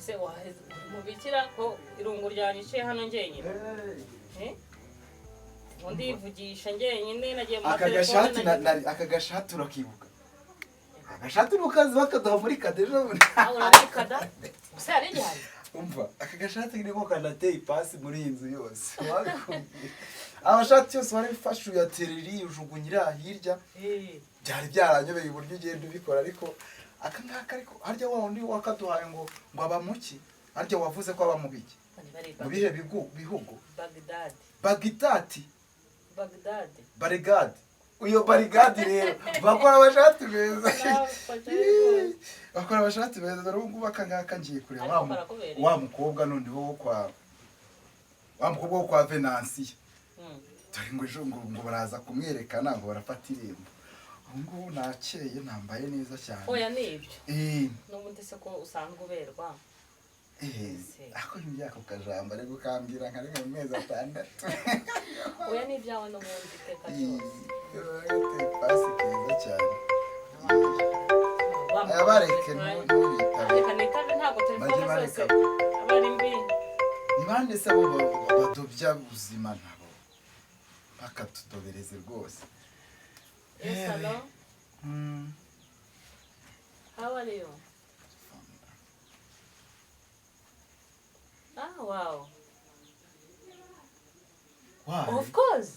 se waheze mubikira ko irungu ryanyishe hano ngenyine undi yivugisha ngenyine nagiye mu telefone akagashati urakibuka agashati nukazi bakaduha muri kadejo urari kada se ari gihari umva akagashati niko kanateye ipasi muri inzu yose amashati yose warifashe uyatereri ujugunyira hirya byari byaranyobeye uburyo ugenda ubikora ariko akangaka ariko harya wa undi wakaduhaye ngo abamuki harya wavuze ko abamubiki mu bihe bihugu Bagdad uyo barigadi rero bakora abashati beza bakora abashati beza n'ubwo bakangaka ngiye kureba wa mukobwa none wo kwa Venansiya dore ngo ejo ngo baraza kumwerekana ngo barafata irembo ngo nakeye nambaye neza cyane oya nibyo n'ubundi se ko usanga uberwa ako imyaka ukajamba ari gukambira nka rimwe mu mezi atandatu oya n'ibyawe n'ubundi teka cyose pasi keza cyane abareke nitabe ntabwo telefone zose abari mbi nibande se bo badobya ubuzima nabo bakatudobereze rwose yes hello how are you wow why of course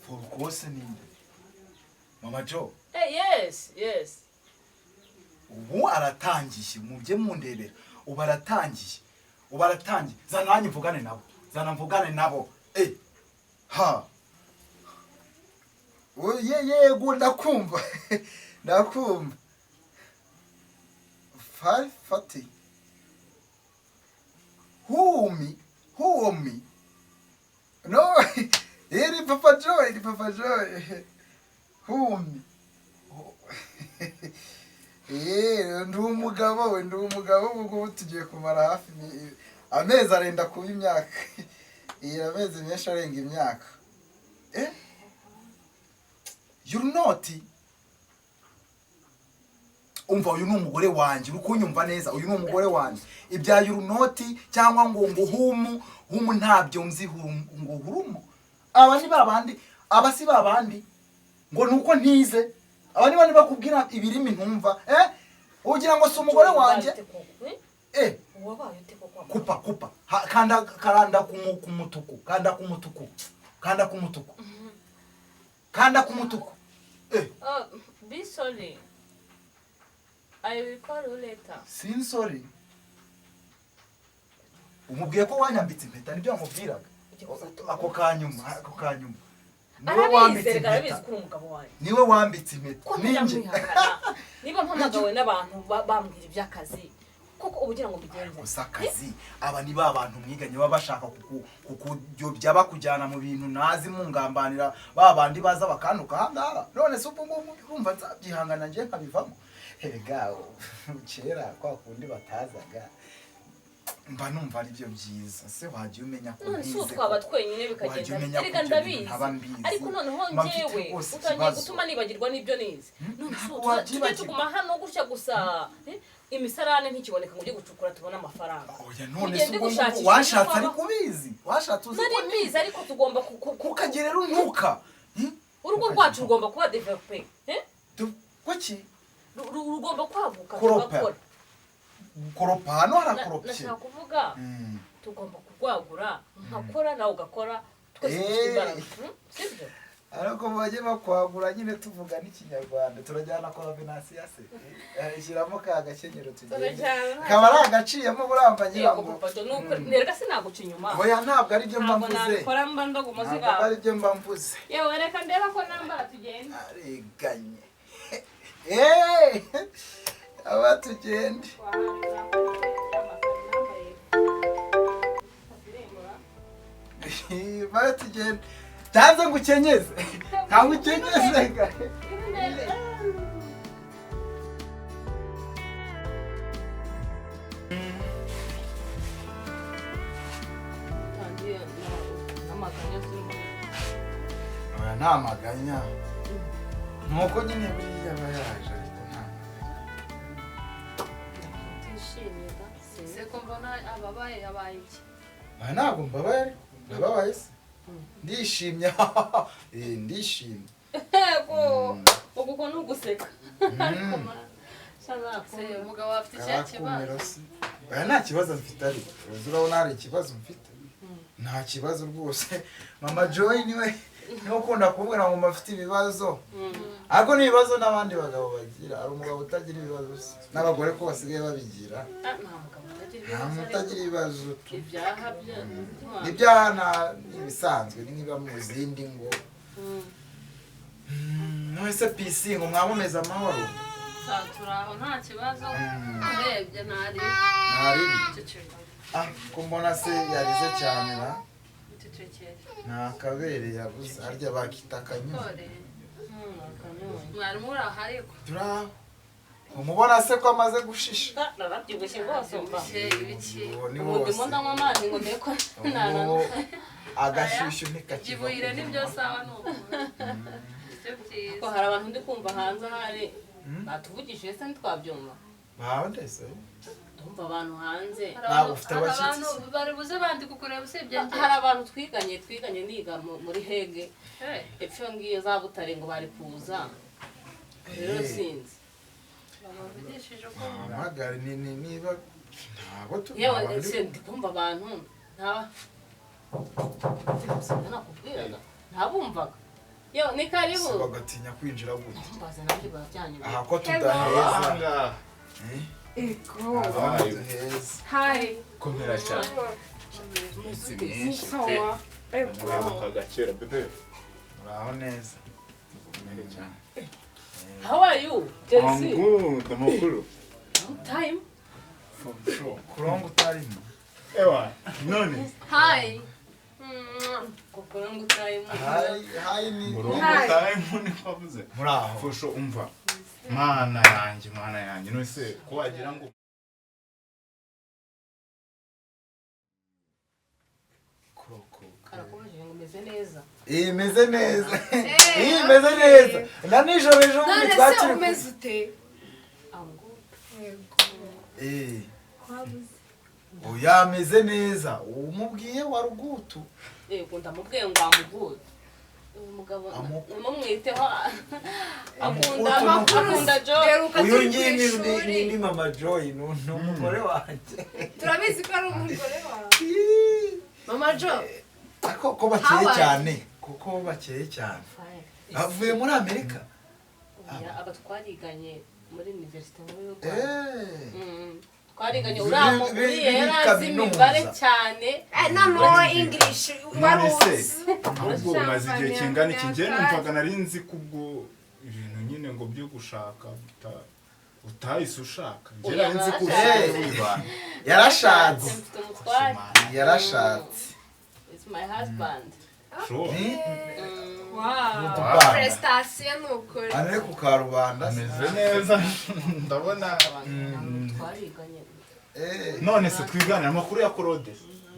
for course Mama Joe yes ubu aratangiye mubye mundebera ubaratangiye zananye mvugane nabo ha yego ndakumva fati who me no iri Papa Joy who me ndi umugabo ubwo tugiye kumara hafi amezi arenda kuba imyaka amezi menshi arenga imyaka you're not umva uyu ni umugore wanjye urukunyumva neza uyu ni umugore wanjye ibya you're not cyangwa ngo humu ntabyo nzi ngo hurumu aba ni babandi abasi babandi ngo nuko ntize aba ni bandi bakubwira ibirimi ntumva ugira ngo si umugore wanjye kupa kanda kumutuku be sorry I will call you later sin sorry umubwiye ko wanyambitse impeta nibyo wamubwiraga ako kanyuma niwe wambitse impeta ninjye niba mpamagawe n'abantu bambwira iby'akazi koko ubugira ngo bigenze gusa akazi aba ni babantu mwiganye baba bashaka kukujya bakujyana mu bintu nazi mungambanira babandi baza bakanuka hangara none se ubwo urumva nzabyihangana nje nkabivamo heregaho kera kwa kundi batazaga mba numva ari byo byiza se wagiye umenya ko none twaba twenyine bikagenda erega ndabizi ariko noneho ngewe utangiye gutuma nibagirwa n'ibyo nize none tujye tuguma hano gutya gusa imisarane ntikiboneka ngo ujye gucukura tubona amafaranga oya none se washatse ari kubizi washatse uzi ko nibizi ariko tugomba kukagerera untuka urugo rwacu rugomba kuba develope kuki rugomba kwaguka tugakora koropa hano harakoropye nashaka kuvuga tugomba kurwagura nkakora nawe ugakora twese twibara sibyo ariko baje bakwagura nyine tuvuga n'ikinyarwanda turajyana kwa Venansiya se ishyiramo ka gakenyero tugende kabara agaciyemo burambanye ngo nerega sinaguca inyuma oya ntabwo ari byo mbavuze nakora mba ndo gumaziga ari byo mbamvuze yewe reka ndeba ko nambara tugende areganye aba tugende bari tugende tanze ngukenyeze ntabwo ukenyeze nta maganya nuko nyine buriya aba yaje ariko nta maganya seko mbona ababaye yabaye iki ntabwo mbabaye ndababaye se ndishimye ndishimye uko nuguseka umugabo afite icya kibazo nta kibazo mfite ariko urabona hari ikibazo mfite nta kibazo rwose mama Joy niwe ukunda kumbwira ngo mafite ibibazo ariko n'ibibazo n'abandi bagabo bagira ari umugabo utagira ibibazo n'abagore ko basigaye babigira nta mutagira ibibazo ibyaha n'ibisanzwe niba mu zindi ngo mwese PC ngo mwamumeze amahoro turaho nta kibazo urebye ntari ko mbona se yarize cyane na ntakabere yabuze harya bakita akanyoni mwarimu uraho ariko turaho umubona se ko amaze gushisha narabyibushye rwose mba ubu ndimo ndanywa amazi ngo ndeko agashyushyu ntikakivamo ibuhire nibyo sawa nuko ko hari abantu ndi kumva hanze hari batuvugishije se ntitwabyumva bawe ndetse ndumva abantu hanze ntabwo ufite abashyitsi abantu bari buze bandi kukureba usibye njye hari abantu twiganye niga muri hege epfo ngiyo za Butare ngo bari kuza rero sinzi babavugishije ko amagare niba ntabwo yewe ndi kumva abantu nakubwiraga ntabumvaga yewe ni karibu bagatinya kwinjira gute mbaza nabyo bajyanye aha ko tudaheza Hi. Komera cyane. Sawa. Mwibuka gakera bebe. muraho neza Komera cyane. How are you Chelsea Good, amakuru. time For sure. kurongo utarimo Ewa, none. hi kukurongo time hayi ni Murongo time ni kwavuze. muraho For sure umva. Mana yanjye none se ko wagira ngo karakomeje ngo meze neza imeze neza imeze neza na nijoro ejo bundi None se twakiri umeze ute? oya ameze neza umubwiye wa rugutu yego ndamubwiye ngo amugude umugabo mumwiteho akunda Joy uyu ngiyi ni mama Joy ni umugore wanjye Turabizi ko ari umugore wawe. mama Jo ko bakeye cyane kuko bakeye cyane avuye muri Amerika aba twariganye muri university nkuru y'u eh Rwanda twariganye uriya yarazi imibare cyane No English. none se ahubwo umaze igihe kingana iki njye numvaga nari nzi kubwo ibintu nyine ngo byo gushaka utahise ushaka njye nari nzi ko yarashatse mfite umutware yarashatse it's my husband sure Wow. Prestation nukuri. ane ku karubanda ameze neza ndabona twariganye none se twiganira amakuru ya Claude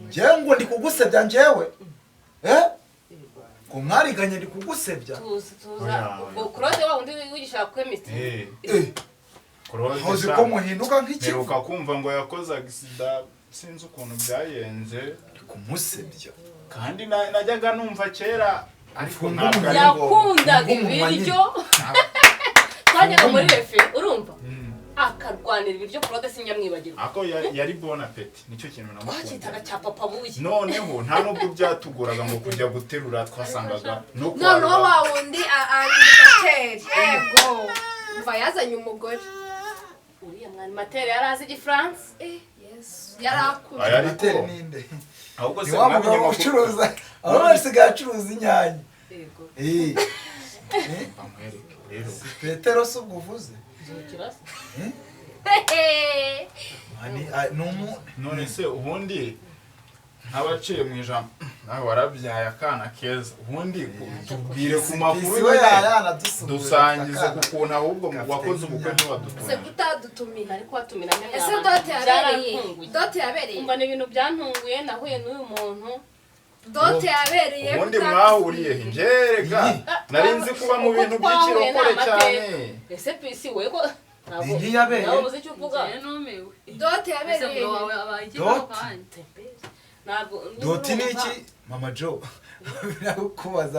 njyewe ngo ndi kugusebya njyewe ko mwariganye ndi kugusebya tuza ubwo Claude wa undi wigisha chemistry Claude hoze ko muhinduka nk'iki meruka kumva ngo yakoze accident sinzi ukuntu byayenze kumusebya kandi najyaga numva kera ariko ntabwo ari yakundaga ibiryo twajyaga muri refe urumva akarwanira ibiryo Claude sinyamwibagirwa ako yari bon appetit nicyo kintu twakitaga namukunda cya papa buyi noneho nta nubwo byatuguraga ngo kujya guterura twasangaga no Noneho wa wundi animateur. Yego. Mva yazanye umugore. uriya mwana materi yarazi igifaransa Yes. Yarakuru. ariteri ninde ahubwo ni se wa mugabo ucuruza aho basigaye acuruza inyanya yego bamwereke rero Petero se ubwo uvuze zukirasa none se ubundi ntabaciye mu ijambo nawe warabyaye akana keza ubundi tubwire ku makuru dusangize ku kuntu ahubwo wakoze ubukwe ntiwadutumye Se kutadutumira. ariko watumira Ese dote yabereye. Dote yabereye. umva ni ibintu byantunguye nahuye n'uyu muntu Dote yabereye. ubundi mwahuriye njerega nari nzi kuba mu bintu by'ikirokore cyane ese pisi we ko ntiyabeye nawe uzi icyo uvuga numiwe Dote ese yabereye. ngo wawe abaye Dote? ikigo kandi ntabwo doti ni iki mama jo birakubaza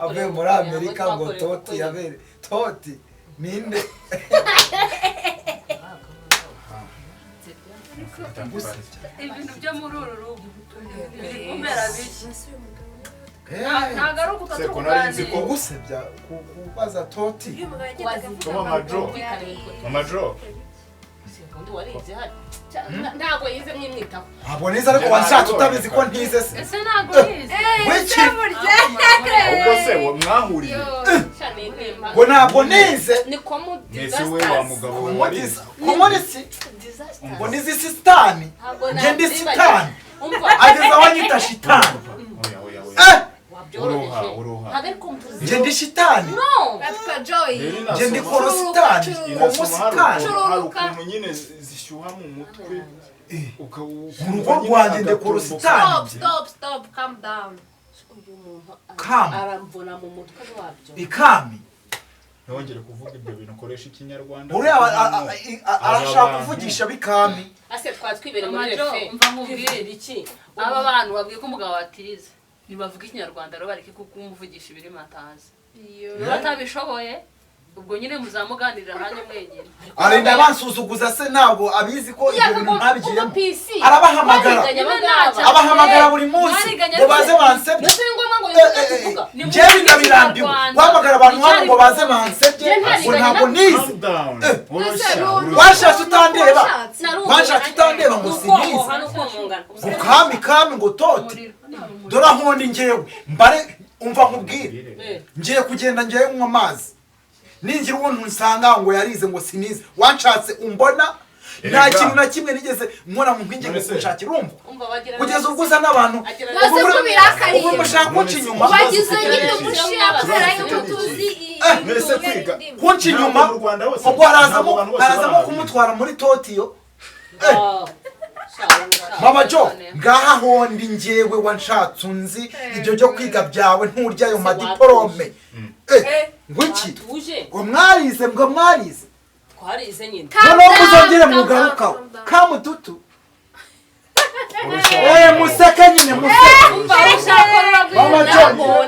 avuye muri Amerika ngo toti yabere toti ninde ibintu byo muri uru rugo biri kumera biki ntabwo ari uko Seko nari nzi ko kugusebya kubaza toti Mama Jo ntabwo yize mwimwitaho ntabwo nize ariko wanshatse utabizi ko ntize se ese ntabwo yize wiki ubwo se mwahuriye ngo ntabwo nize niko mu nese we wa mugabo we warize komodisi ngo nizi sitani nge ndi sitani ageze aho anyita shitani uruha nge ndi shitani Gatwa Joy. nge ndi korositani komusitani hari ukuntu nyine zishyuha mu mutwe urugo rwanjye ndi korositani Stop, calm down. Kama. aramvuna mu mutwe wabyo ikami ntongere kuvuga ibyo bintu ukoresha ikinyarwanda uriya arashaka kuvugisha bikami ase twatwibere muri refe mva nkubwire iki aba bantu babwiye ko umugabo watize nibavuga ikinyarwanda rero bareke kuko umuvugisha ibiri matazi batabishoboye ubwo nyine muzamuganirira hanye mwenyine arinda bansuzuguza se ntabwo abizi ko ibyo bintu ntabigiyemo abahamagara buri munsi ngo baze bansebye njyewe ndabirambiwe guhamagara abantu hano ngo baze bansebye ngo ntabwo nize wanshatse utandeba ngo sinize ngo kami ngo toti dore aho ndi njyewe mbare umva nkubwire ngiye kugenda njyewe nywa amazi ningira umuntu nsanga ngo yarize ngo sinize wanshatse umbona nta kintu na kimwe nigeze mbona mu mpinge ngo kunshakira urumva kugeza ubwo uza n'abantu ubu mushaka kunca inyuma Wagize nyine umushira kubera yuko tuzi mwese kwiga kunca inyuma ubwo harazamo kumutwara muri totiyo Mama Jo ngaha hondi njyewe wanshatse unzi ibyo byo kwiga byawe nturya ayo madiporome ngwiki ngo mwarize twarize nyine noneho muzongere mugarukaho kamututu museke nyine museke Mama Jo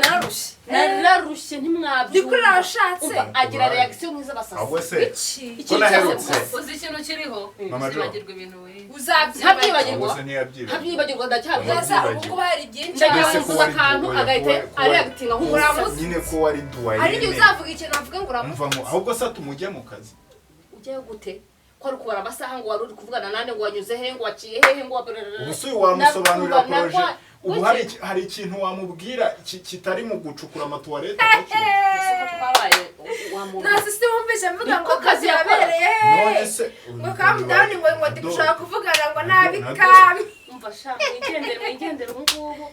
nararushe ntimwabyumva agira reaction nk'izo basaza ahubwo se ko naherutse uzi ikintu kiriho Mama Jo uzibagirwa ibintu wize ntabyibagirwa ubwo se ntiyabyiba ntabyibagirwa ndacyabibaza ubwo hari byinshi ndagiye akantu agahita areactinga nk'umuramutse nyine ko wari duwaye ari igihe uzavuga ikintu avuga ngo uramutse ahubwo se tumujye mu kazi ugiye gute ko ari kubara amasaha ngo wari uri kuvugana nande ngo wanyuze he ngo waciye hehe ngo ubusuye wamusobanurira proje ubu hari ikintu wamubwira kitari mu gucukura amatuwarete nasi si wumvise mvuga ngo kazi yabereye ngo calm down ngo ndikushaka kuvugana ngo nabi kami umva sha mwigendere ngubu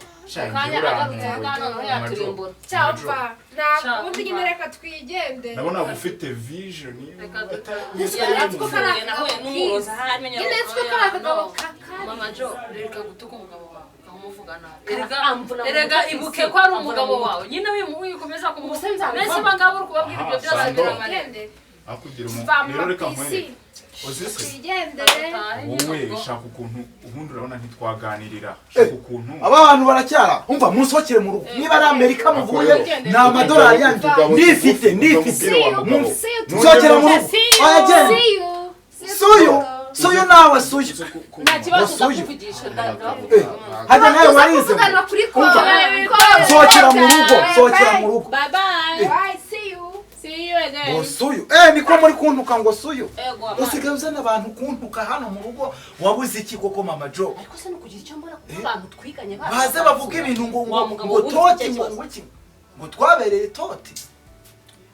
kanya agarutse hano no yaturimbura cyapfa na ubundi nyine reka twigende nabona ufite vision yaratwo kana naho n'umuroza hamenye nyine twe kana kagabo Mama Jo reka gutuka umugabo wawe umuvugana erega ibuke ko ari umugabo wawe nyine wikomeza kumusenza nese bangabo uri kubabwira ibyo byose biramarende akugira umuntu rero reka mwene uzise twigendere wowe shaka ukuntu ubundi urabona ntitwaganirira shaka ukuntu abantu baracyara umva munsokere mu rugo niba ari Amerika muvuye ni amadolari yanjye ndifite munsokere mu rugo ayagenda suyu nawe suyu nta kibazo ndakuvugisha hajya nawe warize sohokera mu rugo bye bye see you again suyu niko muri kuntuka ngo suyu usigaye uzana abantu kuntuka hano mu rugo wabuze iki koko Mama Jo ariko se no kugira icyo mbona ku bantu twiganye baze bavuga ibintu ngo toti ngo twabereye toti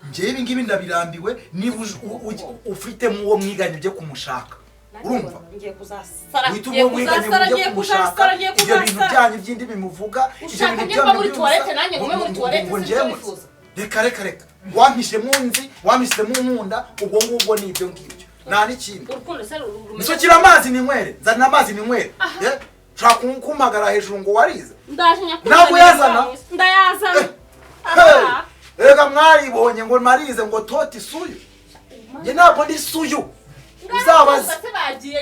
njyewe ibi ngibi ndabirambiwe niba ufite mu uwo mwiganye byo kumushaka urumva ngiye kuzasara ngiye kumushaka ibyo bintu byanyu byindi bimuvuga ibyo bintu byanyu muri toilette nanjye ngume muri toilette reka wampishe munzi wampishe mu nkunda ubwo ngubwo ni ibyo ngibyo nta n'ikindi nsukira amazi ninywere zana amazi ninywere shaka kumpagara hejuru ngo warize ntabwo yazana ndayazana reka mwaribonye ngo marize ngo toti suyu Njye ntabwo ndi suyu. Uzabaze.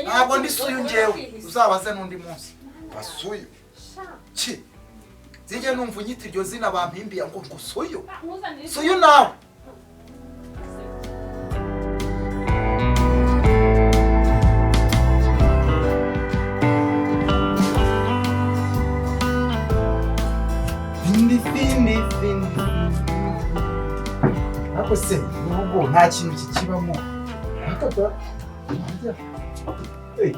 Ntabwo ndi suyu njyewe. Uzabaze n'undi munsi. Basuyu. Ki. Zijye numva unyita iryo zina bampimbiye ngo suyu. Suyu nawe. Ako se n'ubwo nta kintu kikibamo. Akata. Hey.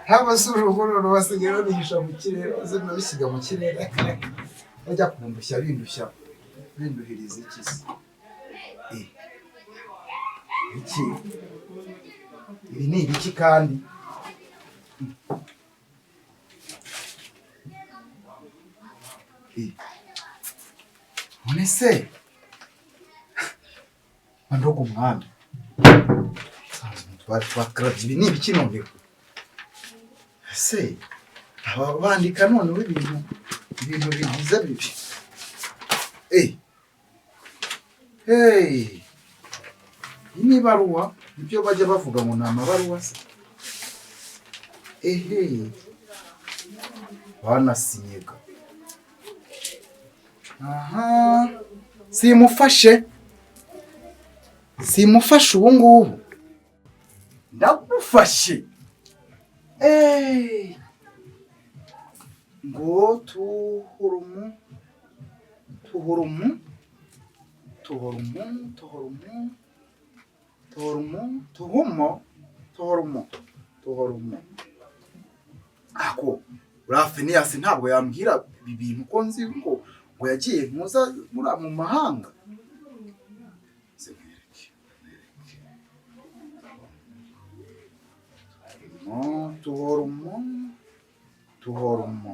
Haba suruguru rwasigaye ruhisha mu kirere, aze nabisiga mu kirere. Bajya kundushya binduhiriza iki se? Iki. Ibi ni ibiki kandi? None se mandogo mwana twakarabye ibi ni ibiki none se aba bandika none ibintu bigize bibi ni baruwa ibyo bajya bavuga ngo ni amabaruwa se banasinyega aha simufashe ubu ngubu ndagufashe ngo tuhurumu ako Rafinias ntabwo yambwira ibi bintu ko nzi ngo yagiye ntuza mu mahanga. Tuhorumo.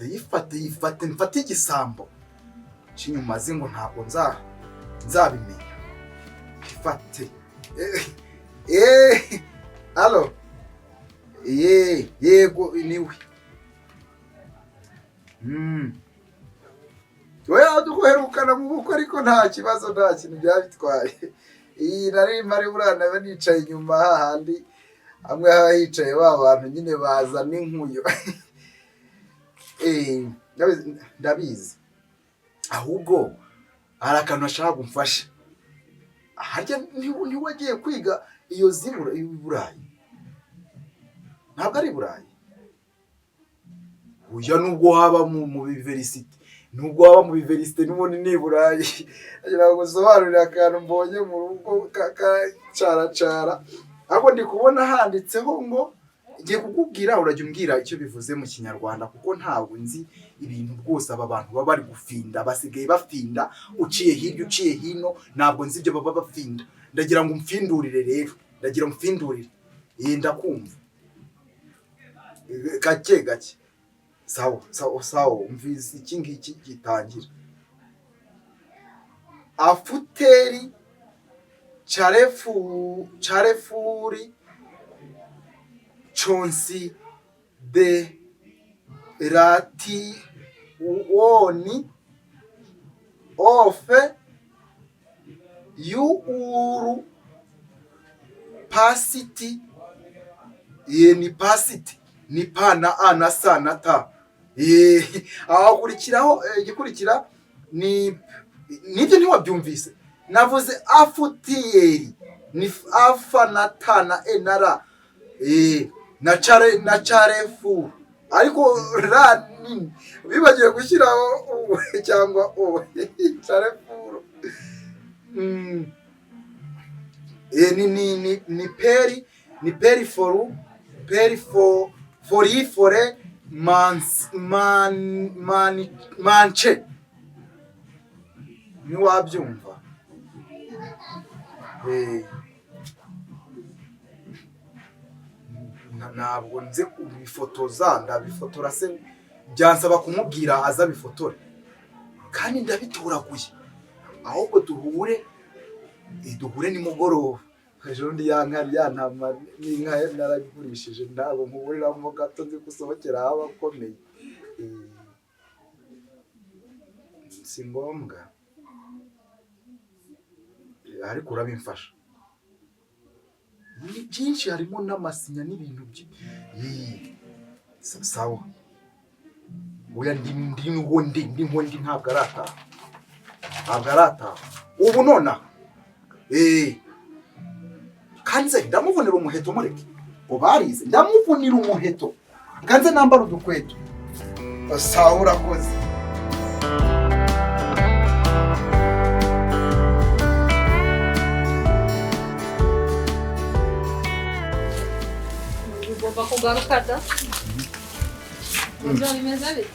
Yifate mfate igisambo cy'inyuma zingo ntabwo nzabimenya. Ifate allo yego niwe wewe dukoherukana mu bukwe ariko nta kibazo nta kintu byabitwaye. Iyi nari mari burana nicaye inyuma hahandi amwe hicaye bantu nyine baza n'inkuyo. Ndabizi ahubwo arakantu ashaka kumfasha. Harya ntiwagiye kwiga iyo zibura iburayi? Ntabwo ari Burayi. Uya nubwo haba mu biverisite. Nubwo haba mu biverisite n'ubundi ni Burayi. Agira ngo sobanurira akantu mbonye mu rugo cara. Ariko ndi kubona handitseho ngo ngiye kukubwira urajya umbwira icyo bivuze mu Kinyarwanda kuko ntabwo nzi ibintu rwose aba bantu baba bari gufinda basigaye bafinda uciye hirya uciye hino ntabwo nzi ibyo baba bafinda. Ndagira ngo umfindurire rero. Ndakumva. Gake. Sawa umvise iki ngiki gitangira. Afuteri charefuri chonsi de rati uoni ofe yuuru pasiti ni pasiti ni pana ana sana ta akurikiraho igikurikira ni nibyo ntiwabyumvise navuze afutieri ni afanatana enara na charefu ariko ra nini bibagiye gushyiraho cyangwa charefu ni peri fore manche ni wabyumva ntabwo nze kubifotoza ndabifotora se byansaba kumubwira aza bifotore kandi ndabitoraguye ahubwo duhure duhure nimugoroba ejo ndi yantama n'inka narabigurishije ntabwo nkuburiramo gato nzi gusohokera haba akomeye si ngombwa ariko urabimfasha byinshi harimo n'amasinya n'ibintu sawa oya ndi ntabwo arataha ubu nonaha kanze ndamuvunira umuheto mureke ngo barize ndamuvunira umuheto kanze nambara udukweto sawa urakoze ugomba kugaruka da ibyo bimeze bite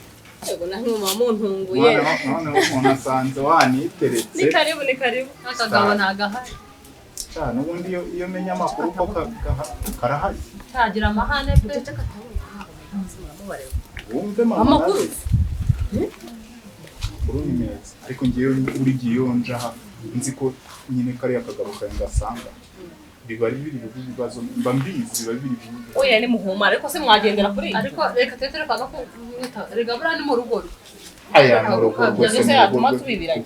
yego na nkuma muntunguye none umuntu asanze waniteretse ni karibu akagabo ntagahari cyane ubundi iyo menya amakuru ko karahari cyagira amahane pe wumve amakuru ni meza ariko ngiye buri gihe yonjaha nzi ko nyine kariya kagabo kawe ngasanga biba biri ibibazo mba mbizi biba biri oya ni muhuma ariko se mwagendera kuri ariko reka tetere kwaga ko rega bura ni mu rugo aya mu rugo rwose yatuma tubibiranye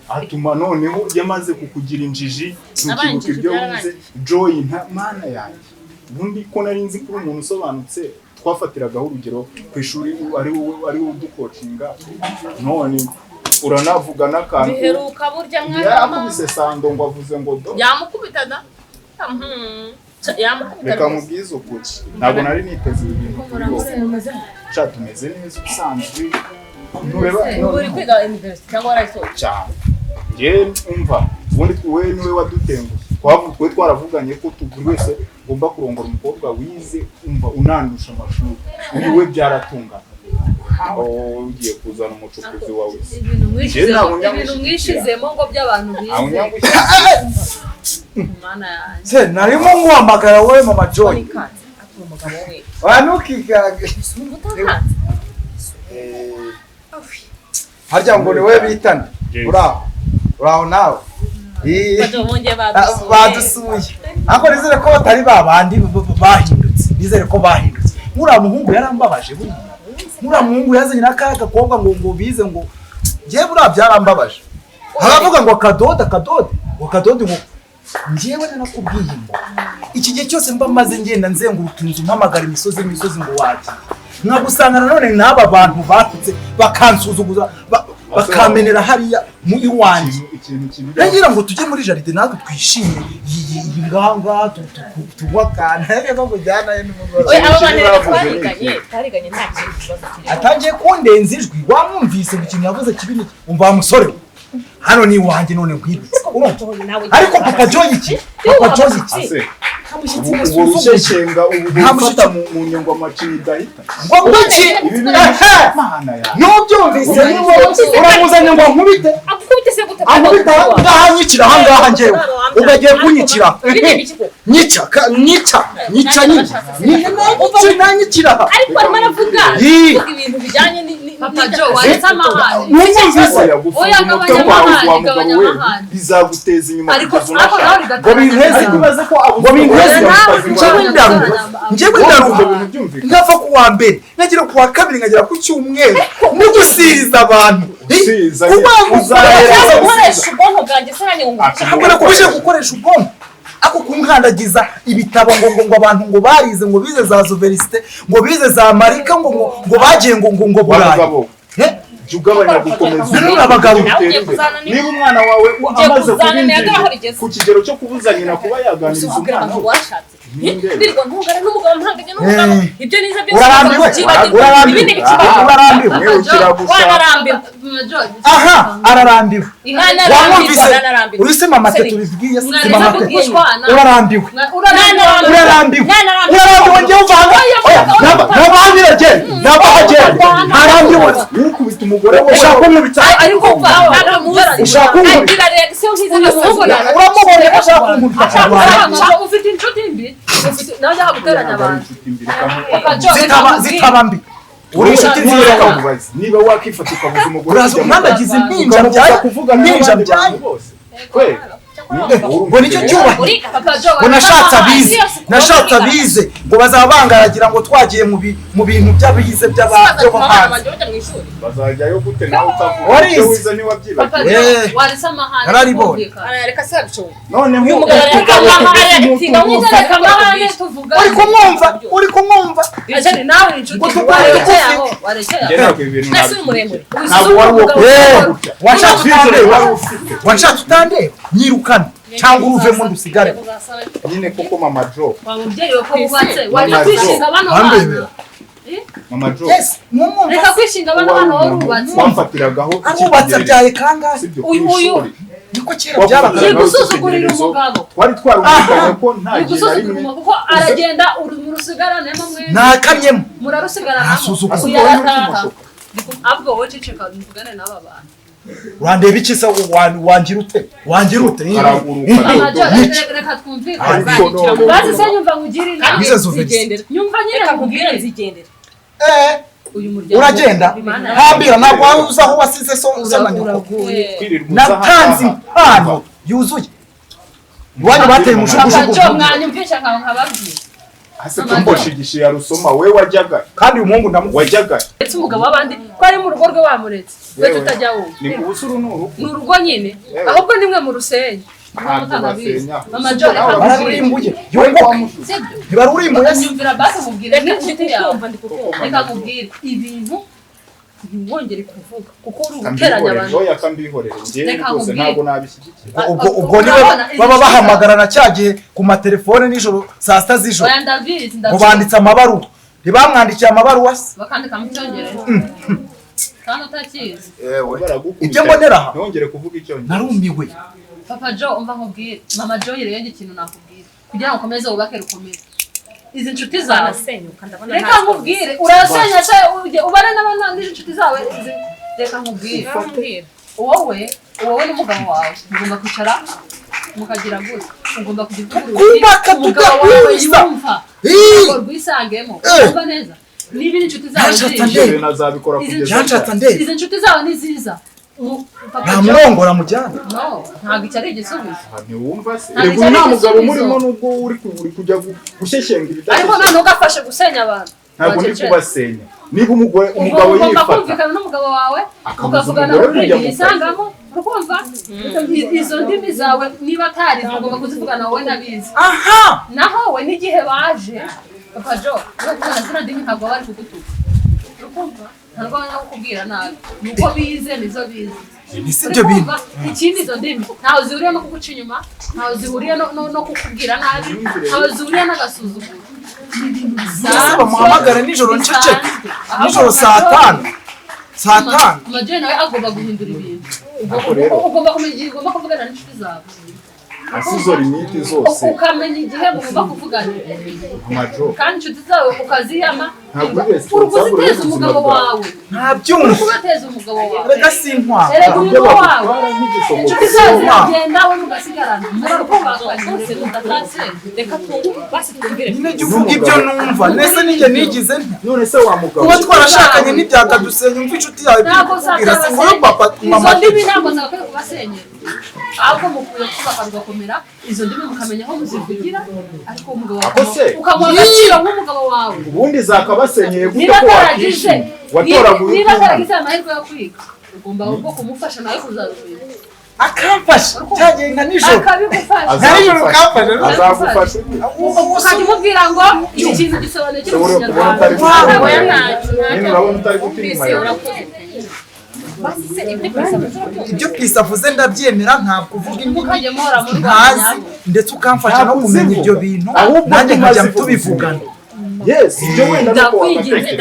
atuma noneho yamaze kukugira injiji ntukibuke ibyo wuze joy nta mana yanjye ubundi ko nari nzi kuri umuntu usobanutse twafatiragaho urugero ku ishuri ari wowe udukocinga none uranavuga n'akantu biheruka burya mwana yakubise sando ngo avuze ngo do yamukubita da reka mubwize ukuri ntabwo nari niteze ibintu kuri wowe tumeze neza usanzwe uri kwiga university cyangwa warayisoje cyane njye umva ubundi wowe niwe wadutenguye twe twaravuganye ko buri wese ugomba kurongora umukobwa wize umva unandusha amashuri niwe byaratungana ugiye kuzana umucukuzi wawe ibintu mwishizemo ngo by'abantu bize mana yanjye se narimo nguhamagara wowe mama Joy wanukikage harya ngo ni we bitana uraho nawe badusuye ariko nizere ko batari babandi bahindutse nizere ko bahindutse nk'uriya muhungu yarambabaje buriya nk'uriya muhungu yazanye n'akaya gakobwa ngo bize ngo njyewe buriya byarambabaje haravuga ngo akadode ngo njyewe nanakubwiye ngo iki gihe cyose mba maze ngenda nzenguruka inzu mpamagara imisozi ngo wagiye nkagusanga nanone n'aba bantu batutse bakansuzuguza bakamenera hariya muri wanjye ngira ngo tujye muri jaride natwe twishime iyi nganga tuwakana rero kujyana n'umugore oya aba bane twariganye nta kintu kibazo kiri atangiye kundenza ijwi wamwumvise ngo ikintu yavuze kibi umva musore hano ni wanjye none nkwibitse ariko papa Joy iki ubusheshenga ubufata mu nyungu amacini dahita ngo iki nubyumvise niwe uramuzanye ngo nkubite akubite se gute ankubita ngahanyikira ahangaha njyewe ugagiye kunyikira nyica nanyikira ariko arimo aravuga ibintu bijyanye papa Joy waretse amahane oya gabanya amahane bizaguteza inyuma ariko ngo binteze njyewe ndarumva ngapfa ku wa mbere nagera ku wa kabiri nkagera ku cyumweru no gusiriza abantu gukoresha ubwonko bwanjye saranye ngo gukoresha ubwonko ako kumkandagiza ibitabo ngo abantu ngo barize ngo bize za universite ngo bize za Amerika ngo bagiye ngo burayi ugabanya gukomeza niba umwana wawe amaze kubinjira ku kigero cyo kubuza nyina kuba yaganiriza umwana Wanshatse ndirwa ntugara n'umugabo mpanganye n'umugabo ibyo niza byo ararambiwe wamwumvise uruse mama tete tubibwiye mama tete urarambiwe ngiye uvanga ntarambiwe ukubita umugore we ushaka kumubitsa ariko ushaka kumubitsa uramubonye ko ushaka kumubitsa ufite inshuti mbi nawe guteranya abantu zitaba mbi uri inshuti nziza niba wakifata ukabuza umugore uraza umwandagiza impinja byaye kuvuga impinja byaye ngo nicyo cyubahiro nashatse abize ngo bazaba bangaragira ngo twagiye mu bintu by'abize by'abyo bahanze bazajyayo gute nawe utavuga icyo wize niba byibagiwe warisa amahane nararibonye reka sabyo none uyu mugabo uri kumwumva ajani nawe inshuti wanshatse utandeba nyirukana cyangwa uruvemo ndusigare nyine koko mama Jo umubyeyi we ko bubatse waje kwishinga bano bana mama Jo reka kwishinga bano bana warubatse wamfatiragaho arubatse byaye kangahe uyu niko kera byabaga gusuzugurira umugabo twari twarumvikanye ko nta gihe ari mwe kuko aragenda murusigaranemo mwe nakanyemo murarusigaranamo abwo wowe ceceka mvugane n'aba bantu urandeba iki se wangira ute reka twumvikane bazi se nyumva ngugire inama nyumva nyine nkubwire zigendera uyu muryango uragenda hambira ntabwo wabuza aho wasize so uzamanyuko natanze impano yuzuye wanyu bateye mushugujugu mwanyumvisha nkababwira ase kumboshigishe ya rusoma we wajyaga kandi uyu muhungu wajyaga etse umugabo wabandi ko ari mu rugo rwe wamuretse we tutajya wowe ni ubusuru ni urugo nyine ahubwo nimwe mu rusenyi mama Jo bararimbuye yongo ntibarurimbuye nyumvira basi mubwire n'inshuti yawe reka mubwire ibintu ntiwongere kuvuga kuko uri guteranya abantu yakambihorere ngiye rwose ntabwo nabishyigikira ubwo niwe baba bahamagarana cyagiye ku matelefone nijoro saa sita z'ijoro ngo banditse amabaruwa ntibamwandikiye amabaruwa se bakandika mu cyongereza kandi utakizi ibyo mbonera aha ntongere kuvuga icyongereza narumiwe papa Jo umva nkubwire mama Jo rero ikintu nakubwira kugira ngo ukomeze wubake rukomeze izi nshuti zawe reka nkubwire urasenya se ubare n'abandi inshuti zawe reka nkubwire wowe n'umugabo wawe mugomba kwicara mukagira gutya ugomba kugira umugabo wawe yumva rwisangemo umva neza niba inshuti zawe izi nshuti zawe ni ziza ntamurongora mujyana ntabwo icyo ari igisubizo ntiwumva se rego nta mugabo murimo nubwo uri kujya gushyeshyenga ibidashye ariko none ugafashe gusenya abantu ntabwo ndi kubasenya niba umugabo ugomba kumvikana n'umugabo wawe ukavugana kuri yisangamo ukumva izo ndimi zawe niba atari ugomba kuzivugana wowe nabizi naho we n'igihe baje papa Jo zino ndimi ntabwo bari kugutuka ukumva ntabwo bari kukubwira nabi nuko bize nizo bize nisibyo bintu ikindi izo ndimi ntawe zihuriye no kuguca inyuma ntawe zihuriye no kukubwira nabi ntawe zihuriye n'agasuzuguro bamuhamagara nijoro nceceke nijoro saa tanu amajyana nawe agomba guhindura ibintu ugomba kumenya igihe ugomba kuvugana n'inshuti zawe asizo limiti zose ukamenya igihe mugomba kuvugana kandi inshuti zawe ukaziyama uruguziteza umugabo wawe ntabyumva ugateza umugabo wawe reka sinkwa erega umugabo wawe inshuti zawe ziragenda we mugasigarana reka basi twumvire nijye uvuga ibyo numva nese nijye nigize none se wa mugabo kuba twarashakanye n'ibyakadusenya umva inshuti yawe bikubwira si ngoyo papa mama izo ndimi ntabwo zakwiye kubasenyera ahubwo mukwiye kubaka rugakomera izo ndimi mukamenya aho muzivugira ariko umugabo wawe ukamuha agaciro nk'umugabo wawe ubundi zakabasenyeye gute niba ko ataragize watoraguye amahirwe yo kwiga ugomba ubwo kumufasha nawe kuzarubira akamfasha cyagiye nka nijoro akabigufasha nijoro kamfasha azagufasha ukajya umubwira ngo iki kintu gisobanuye kiri mu kinyarwanda urabona utari gupima ibyo pisi avuze ndabyemera ntabwo uvuga mukajya muhora mu ntazi ndetse ukamfasha no kumenya ibyo bintu nanjye nkajya tubivugana yes ibyo wenda ndakwinginze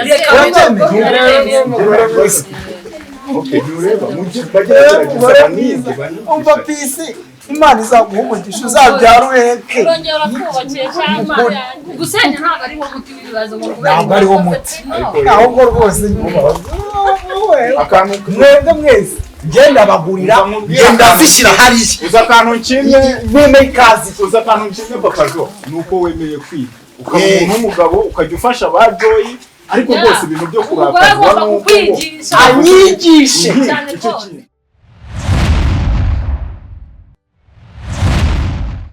umva pisi imana izaguha umugisha uzabyara uheke gusenya ntabwo ari wo muti w'ibibazo ntabwo ari wo muti ahubwo rwose mwebwe mwese ngenda bagurira ngenda zishyira hariya uza akantu nshimye mweme ikazi uza akantu nshimye papa Jo nuko wemeye kwiga ukaba umuntu w'umugabo ukajya ufasha ba Joy ariko rwose ibintu byo kurakazwa nuko kukwigisha anyigishe cyane rwose